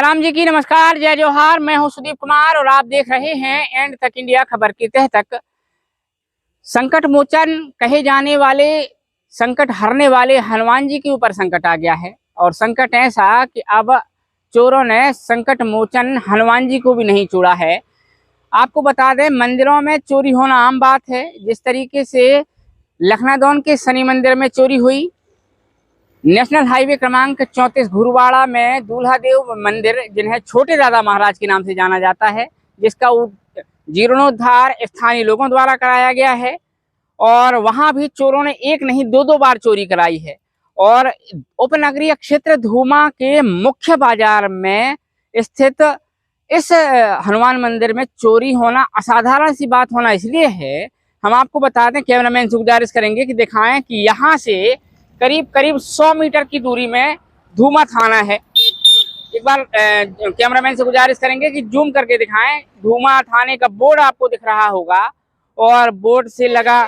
राम जी की नमस्कार, जय जोहार। मैं हूं सुदीप कुमार और आप देख रहे हैं एंड तक इंडिया खबर के तहत संकट मोचन कहे जाने वाले, संकट हरने वाले हनुमान जी के ऊपर संकट आ गया है। और संकट ऐसा कि अब चोरों ने संकट मोचन हनुमान जी को भी नहीं छोड़ा है। आपको बता दें, मंदिरों में चोरी होना आम बात है। जिस तरीके से लखनादौन के शनि मंदिर में चोरी हुई, नेशनल हाईवे क्रमांक 34 घुरवाड़ा में दूल्हा देव मंदिर, जिन्हें छोटे दादा महाराज के नाम से जाना जाता है, जिसका जीर्णोद्धार स्थानीय लोगों द्वारा कराया गया है। और वहां भी चोरों ने एक नहीं दो बार चोरी कराई है। और उपनगरीय क्षेत्र धूमा के मुख्य बाजार में स्थित इस हनुमान मंदिर में चोरी होना असाधारण सी बात होना इसलिए है, हम आपको बता दें, कैमरामैन से गुजारिश करेंगे कि दिखाएं कि यहाँ से करीब करीब 100 मीटर की दूरी में धूमा थाना है। एक बार कैमरामैन से गुजारिश करेंगे कि जूम करके दिखाएं। धूमा थाने का बोर्ड आपको दिख रहा होगा और बोर्ड से लगा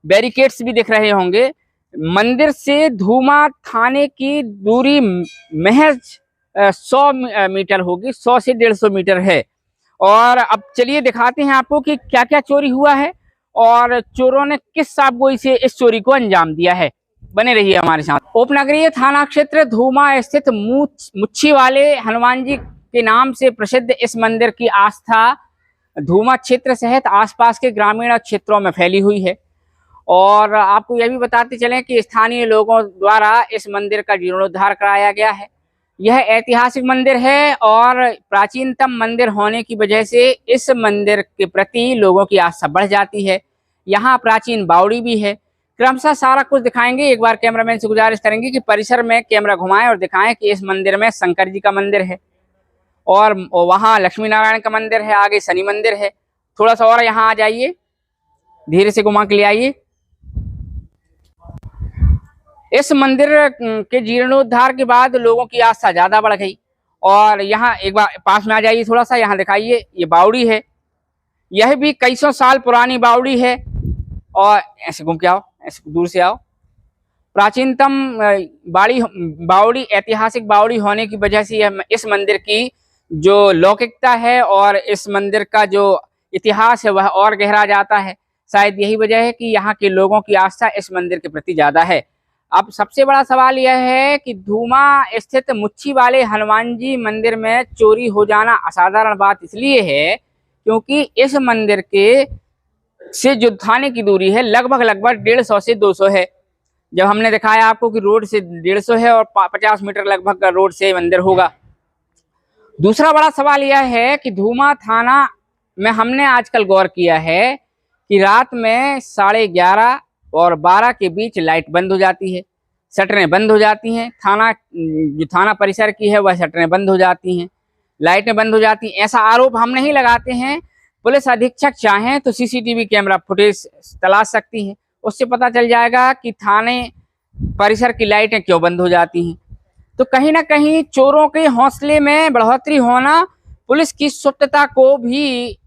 बैरिकेड्स भी दिख रहे होंगे। मंदिर से धूमा थाने की दूरी महज 100 मीटर होगी, 100 से 150 मीटर है। और अब चलिए दिखाते हैं आपको कि क्या क्या चोरी हुआ है और चोरों ने किस साबगोई से इस चोरी को अंजाम दिया है। बने रहिए हमारे साथ। उपनगरीय थाना क्षेत्र धूमा स्थित मुच्छी वाले हनुमान जी के नाम से प्रसिद्ध इस मंदिर की आस्था धूमा क्षेत्र सहित आसपास के ग्रामीण क्षेत्रों में फैली हुई है। और आपको यह भी बताते चलें कि स्थानीय लोगों द्वारा इस मंदिर का जीर्णोद्धार कराया गया है। यह ऐतिहासिक मंदिर है और प्राचीनतम मंदिर होने की वजह से इस मंदिर के प्रति लोगों की आस्था बढ़ जाती है। यहाँ प्राचीन बावड़ी भी है। क्रमशः सारा कुछ दिखाएंगे। एक बार कैमरामैन से गुजारिश करेंगे कि परिसर में कैमरा घुमाएं और दिखाएं कि इस मंदिर में शंकर जी का मंदिर है और वहाँ लक्ष्मी नारायण का मंदिर है, आगे शनि मंदिर है। थोड़ा सा और यहाँ आ जाइए, धीरे से घुमा के ले आइए। इस मंदिर के जीर्णोद्धार के बाद लोगों की आस्था ज्यादा बढ़ गई। और यहाँ एक बार पास में आ जाइए, थोड़ा सा यहाँ दिखाइए, ये बावड़ी है। यह भी कई सौ साल पुरानी बावड़ी है। और ऐसे घूम के आओ, ऐसे दूर से आओ। प्राचीनतम बावड़ी, ऐतिहासिक बावड़ी होने की वजह से इस मंदिर की जो लौकिकता है और इस मंदिर का जो इतिहास है वह और गहरा जाता है। शायद यही वजह है कि यहाँ के लोगों की आस्था इस मंदिर के प्रति ज्यादा है। अब सबसे बड़ा सवाल यह है कि धूमा स्थित मुच्छी वाले हनुमान जी मंदिर में चोरी हो जाना असाधारण बात इसलिए है क्योंकि इस मंदिर के से जो थाने की दूरी है लगभग 150 से 200 है। जब हमने दिखाया आपको कि रोड से 150 है और 50 मीटर लगभग रोड से मंदिर होगा। दूसरा बड़ा सवाल यह है कि धूमा थाना में हमने आजकल गौर किया है कि रात में 11:30 और 12 के बीच लाइट बंद हो जाती है, शटरें बंद हो जाती हैं। जो थाना परिसर की है वह शटरें बंद हो जाती हैं, लाइटें बंद हो जाती हैं। ऐसा आरोप हम नहीं लगाते हैं। पुलिस अधीक्षक चाहें तो सीसीटीवी कैमरा फुटेज तलाश सकती हैं, उससे पता चल जाएगा कि थाने परिसर की लाइटें क्यों बंद हो जाती हैं। तो कहीं ना कहीं चोरों के हौसले में बढ़ोतरी होना पुलिस की सुस्तता को भी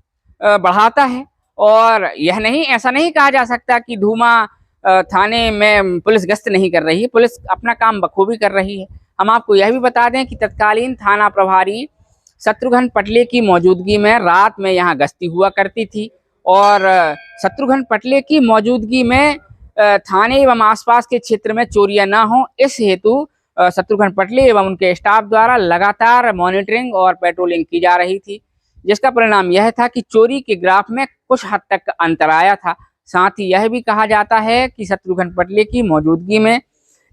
बढ़ाता है। और यह नहीं, ऐसा नहीं कहा जा सकता कि धूमा थाने में पुलिस गश्त नहीं कर रही है। पुलिस अपना काम बखूबी कर रही है। हम आपको यह भी बता दें कि तत्कालीन थाना प्रभारी शत्रुघ्न पटले की मौजूदगी में रात में यहाँ गश्ती हुआ करती थी। और शत्रुघ्न पटले की मौजूदगी में थाने एवं आसपास के क्षेत्र में चोरियां ना हो, इस हेतु शत्रुघ्न पटले एवं उनके स्टाफ द्वारा लगातार मॉनिटरिंग और पेट्रोलिंग की जा रही थी, जिसका परिणाम यह था कि चोरी के ग्राफ में कुछ हद तक अंतर आया था। साथ ही यह भी कहा जाता है कि शत्रुघ्न पटले की मौजूदगी में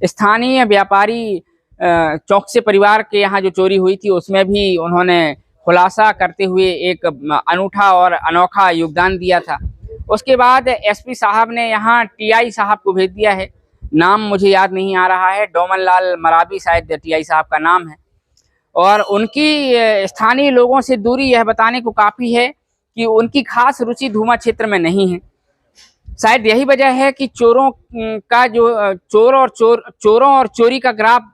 स्थानीय व्यापारी चौकसे परिवार के यहाँ जो चोरी हुई थी उसमें भी उन्होंने खुलासा करते हुए एक अनूठा और अनोखा योगदान दिया था। उसके बाद एसपी साहब ने यहाँ टीआई साहब को भेज दिया है। नाम मुझे याद नहीं आ रहा है, डोमन लाल मराबी शायद टीआई साहब का नाम है। और उनकी स्थानीय लोगों से दूरी यह बताने को काफी है कि उनकी खास रुचि धूमा क्षेत्र में नहीं है। शायद यही वजह है कि चोरों और चोरी का ग्राफ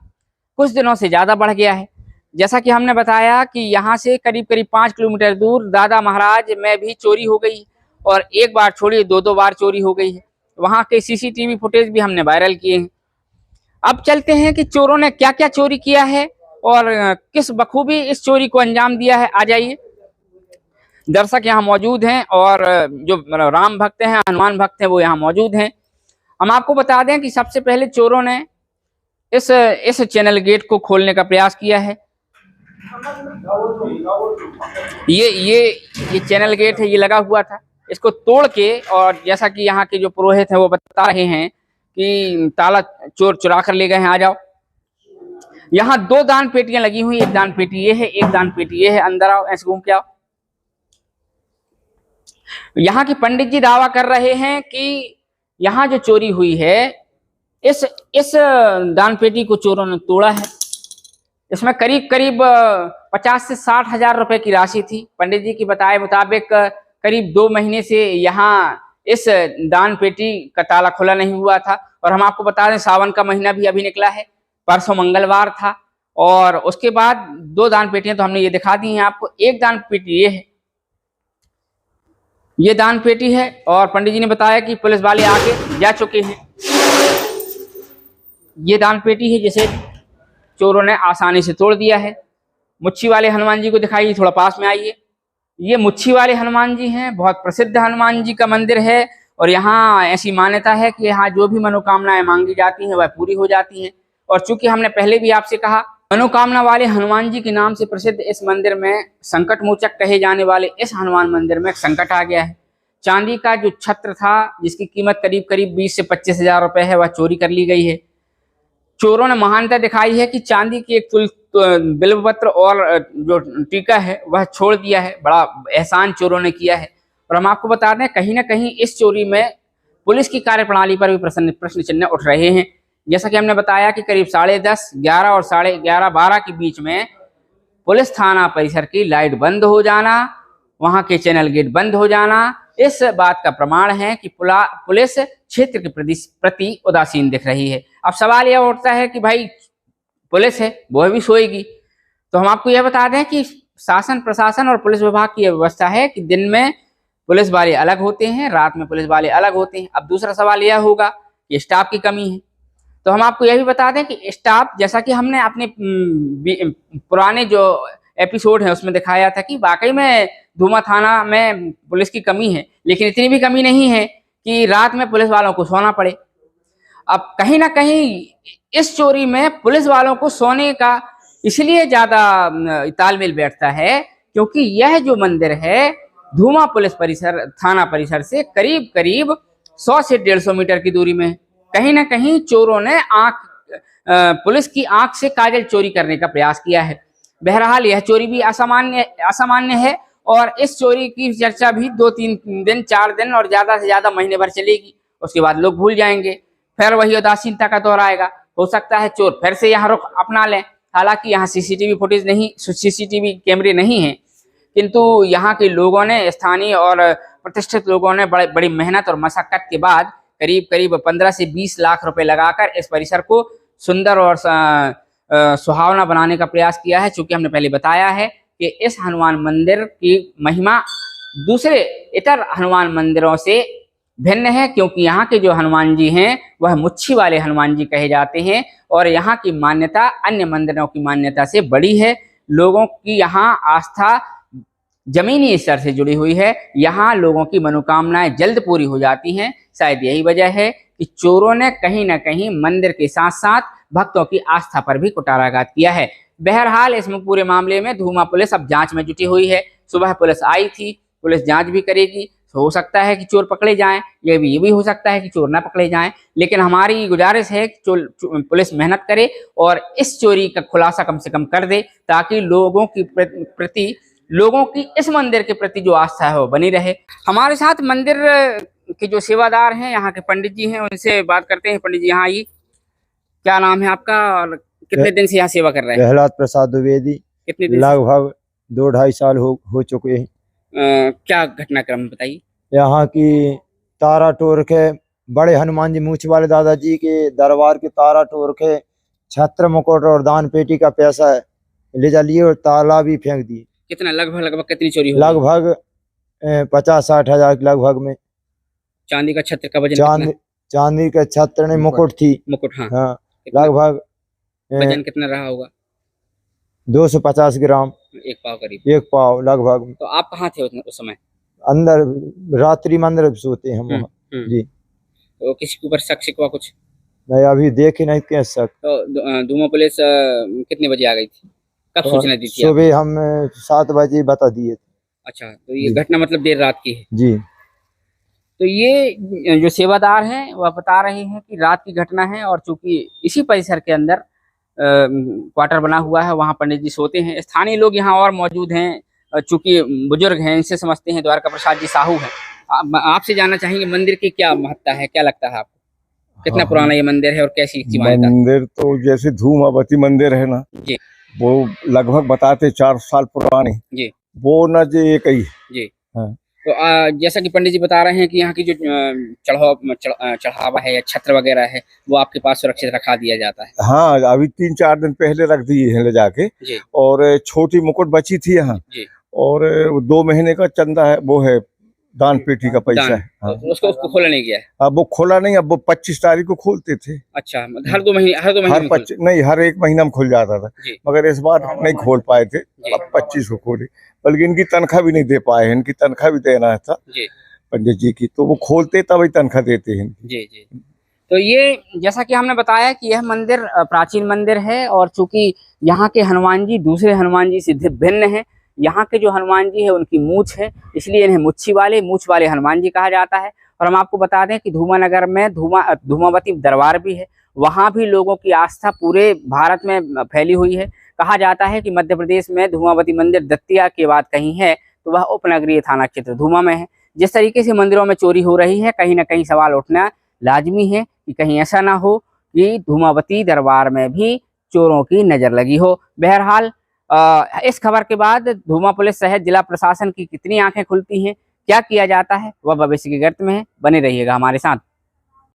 कुछ दिनों से ज्यादा बढ़ गया है। जैसा कि हमने बताया कि यहाँ से करीब करीब 5 किलोमीटर दूर दादा महाराज में भी चोरी हो गई और एक बार छोड़िए 2 बार चोरी हो गई है। वहाँ के सीसीटीवी फुटेज भी हमने वायरल किए हैं। अब चलते हैं कि चोरों ने क्या क्या चोरी किया है और किस बखूबी इस चोरी को अंजाम दिया है, आ जाइए। दर्शक यहाँ मौजूद हैं और जो राम भक्त हैं, हनुमान भक्त हैं, वो यहाँ मौजूद हैं। हम आपको बता दें कि सबसे पहले चोरों ने इस चैनल गेट को खोलने का प्रयास किया है। ये चैनल गेट है, ये लगा हुआ था, इसको तोड़ के, और जैसा कि यहाँ के जो पुरोहित हैं वो बता रहे हैं कि ताला चोर चुरा कर ले गए हैं। आ जाओ। यहाँ 2 दान पेटियां लगी हुई, एक दान पेटी ये है, एक दान पेटी ये है। अंदर आओ, ऐसे घूम के आओ। यहाँ के पंडित जी दावा कर रहे हैं कि यहाँ जो चोरी हुई है, इस दान पेटी को चोरों ने तोड़ा है। इसमें करीब करीब 50 से 60 हजार रुपए की राशि थी। पंडित जी की बताए मुताबिक करीब 2 महीने से यहाँ इस दान पेटी का ताला खुला नहीं हुआ था। और हम आपको बता दें, सावन का महीना भी अभी निकला है, परसों मंगलवार था। और उसके बाद 2 दान पेटियां तो हमने ये दिखा दी हैं आपको। एक दान पेटी ये है, ये दान पेटी है, और पंडित जी ने बताया कि पुलिस वाले आके जा चुके हैं। ये दान पेटी है जिसे चोरों ने आसानी से तोड़ दिया है। मुच्छी वाले हनुमान जी को दिखाइए, थोड़ा पास में आइए। ये मुच्छी वाले हनुमान जी हैं, बहुत प्रसिद्ध हनुमान जी का मंदिर है। और यहाँ ऐसी मान्यता है कि यहाँ जो भी मनोकामनाएं मांगी जाती हैं वह पूरी हो जाती हैं। और चूंकि हमने पहले भी आपसे कहा, मनोकामना वाले हनुमान जी के नाम से प्रसिद्ध इस मंदिर में संकट मोचक कहे जाने वाले इस हनुमान मंदिर में संकट आ गया है। चांदी का जो छत्र था, जिसकी कीमत करीब करीब 20 से 25 हजार रुपए है, वह चोरी कर ली गई है। चोरों ने महानता दिखाई है कि चांदी की एक बिल्वपत्र और जो टीका है वह छोड़ दिया है। बड़ा एहसान चोरों ने किया है। और हम आपको बता दें, कहीं ना कहीं इस चोरी में पुलिस की कार्यप्रणाली पर भी प्रश्न चिन्ह उठ रहे हैं। जैसा कि हमने बताया कि करीब 10:30, 11 और 11:30, 12 के बीच में पुलिस थाना परिसर की लाइट बंद हो जाना, वहां के चैनल गेट बंद हो जाना, इस बात का प्रमाण है कि पुलिस क्षेत्र के प्रति उदासीन दिख रही है। अब सवाल यह उठता है कि भाई पुलिस है, वह भी सोएगी। तो हम आपको यह बता दें कि शासन प्रशासन और पुलिस विभाग की व्यवस्था है कि दिन में पुलिस वाले अलग होते हैं, रात में पुलिस वाले अलग होते हैं। अब दूसरा सवाल यह होगा कि स्टाफ की कमी है। तो हम आपको यह भी बता दें कि स्टाफ, जैसा कि हमने अपने पुराने जो एपिसोड है उसमें दिखाया था कि वाकई में धूमा थाना में पुलिस की कमी है, लेकिन इतनी भी कमी नहीं है कि रात में पुलिस वालों को सोना पड़े। अब कहीं ना कहीं इस चोरी में पुलिस वालों को सोने का इसलिए ज्यादा तालमेल बैठता है क्योंकि यह जो मंदिर है धूमा पुलिस परिसर, थाना परिसर से करीब करीब 100 से 150 मीटर की दूरी में। कहीं ना कहीं चोरों ने पुलिस की आंख से काजल चोरी करने का प्रयास किया है। बहरहाल यह चोरी भी असामान्य है और इस चोरी की चर्चा भी 2-3 दिन, 4 दिन और ज्यादा से ज्यादा महीने भर चलेगी। उसके बाद लोग भूल जाएंगे, फिर वही उदासीनता का दौर आएगा। हो सकता है चोर फिर से यहाँ रुख अपना लें। हालांकि यहाँ सीसीटीवी कैमरे नहीं है, किंतु यहाँ के लोगों ने, स्थानीय और प्रतिष्ठित लोगों ने बड़ी मेहनत और मशक्कत के बाद करीब करीब 15 से 20 लाख रुपए लगाकर इस परिसर को सुंदर और सुहावना बनाने का प्रयास किया है। चूंकि हमने पहले बताया है कि इस हनुमान मंदिर की महिमा दूसरे इतर हनुमान मंदिरों से भिन्न है, क्योंकि यहाँ के जो हनुमान जी हैं वह मुच्छी वाले हनुमान जी कहे जाते हैं और यहाँ की मान्यता अन्य मंदिरों की मान्यता से बड़ी है। लोगों की यहाँ आस्था जमीनी स्तर से जुड़ी हुई है। यहाँ लोगों की मनोकामनाएं जल्द पूरी हो जाती हैं। शायद यही वजह है कि चोरों ने कहीं ना कहीं मंदिर के साथ साथ भक्तों की आस्था पर भी कुठाराघात किया है। बहरहाल इस पूरे मामले में धूमा पुलिस अब जांच में जुटी हुई है। सुबह पुलिस आई थी, पुलिस जांच भी करेगी। हो सकता है कि चोर पकड़े जाएं, ये भी हो सकता है कि चोर ना पकड़े जाएं, लेकिन हमारी गुजारिश है कि पुलिस मेहनत करे और इस चोरी का खुलासा कम से कम कर दे, ताकि लोगों की इस मंदिर के प्रति जो आस्था है वो बनी रहे। हमारे साथ मंदिर के जो सेवादार हैं, यहाँ के पंडित जी हैं, उनसे बात करते हैं। पंडित जी यहाँ आइए, क्या नाम है आपका और कितने दिन से यहाँ सेवा कर रहे हैं? प्रहलाद प्रसाद द्विवेदी। कितने दिन? लगभग 2-2.5 साल हो चुके हैं। क्या घटनाक्रम बताइए? यहाँ की तारा टोर के बड़े हनुमान जी मूछ वाले दादाजी के दरबार के तारा टोर के छत्र मुकुट और दान पेटी का पैसा ले जा लिए और ताला भी फेंक दिए। कितना लगभग कितनी चोरी हुई? लगभग 50-60 हजार के लगभग में। चांदी का छत्र का वजन चांदी का छत्र ने मुकुट थी। मुकुट, हाँ, हाँ, लगभग वजन कितना रहा होगा? 250 ग्राम, एक पाव करीब। 1 पाव लगभग। तो आप कहाँ थे उस समय? अंदर रात्रि में अंदर सोते हैं हम वहाँ। जी। तो किसी के ऊपर शक शिकवा कुछ? नहीं, अभी देखे नहीं कह सक। तो धुमा पुलिस कितने बजे आ गई थी? कब सूचना दी थी? सुबह हम 7 बजे बता दिए थे। अच्छा, तो ये घटना मतलब देर रात की है? जी। तो ये जो सेवादार हैं वह बता रहे हैं कि रात की घटना है, और चूंकि इसी परिसर के अंदर क्वार्टर बना हुआ है, वहां पंडित जी सोते हैं। स्थानीय लोग यहाँ और मौजूद हैं, चूंकि बुजुर्ग हैं, इनसे समझते हैं। द्वारका प्रसाद जी साहू हैं। आपसे जानना चाहेंगे मंदिर की क्या महत्ता है, क्या लगता है आपको? कितना पुराना ये मंदिर है और कैसी इसकी मान्यता? मंदिर तो जैसे धूमावती मंदिर है ना जी, वो लगभग बताते 4 साल पुरानी जी, वो न जे एक ही। जी। हाँ। तो जैसा कि पंडित जी बता रहे हैं कि यहाँ की जो चढ़ावा है या छत्र वगैरह है, वो आपके पास सुरक्षित रखा दिया जाता है। हाँ, अभी 3-4 दिन पहले रख दिए हैं ले जाके। जी, और छोटी मुकुट बची थी यहाँ। जी। और 2 महीने का चंदा है, वो है दान पेटी का पैसा दान, है। हाँ। तो उसको खोला नहीं गया है? अब वो खोला नहीं, अब वो 25 तारीख को खोलते थे। अच्छा, हर 2 महीने नहीं, हर 1 महीना में खुल जाता था। जी। मगर इस बार नहीं खोल पाए थे, अब 25 को खोले। बल्कि इनकी तनख्वाह भी नहीं दे पाए हैं, इनकी तनख्वाह भी देना था जी, पंडित जी की, तो वो खोलते तभी तनख्वाह देते हैं। जी, जी। तो ये जैसा कि हमने बताया कि यह मंदिर प्राचीन मंदिर है, और चूंकि यहाँ के हनुमान जी दूसरे हनुमान जी से भिन्न है। यहाँ के जो हनुमान जी है उनकी मूछ है, इसलिए इन्हें मूछ वाले हनुमान जी कहा जाता है। और हम आपको बता दें कि धूमानगर में धूमावती दरबार भी है। वहाँ भी लोगों की आस्था पूरे भारत में फैली हुई है। कहा जाता है कि मध्य प्रदेश में धूमावती मंदिर दतिया के बाद कहीं है तो वह उपनगरीय थाना क्षेत्र धूमा में है। जिस तरीके से मंदिरों में चोरी हो रही है, कहीं ना कहीं सवाल उठना लाजमी है कि कहीं ऐसा ना हो कि धूमावती दरबार में भी चोरों की नजर लगी हो। बहरहाल इस खबर के बाद धूमा पुलिस सहित जिला प्रशासन की कितनी आंखें खुलती हैं, क्या किया जाता है, वह भविष्य की गर्त में है। बने रहिएगा हमारे साथ।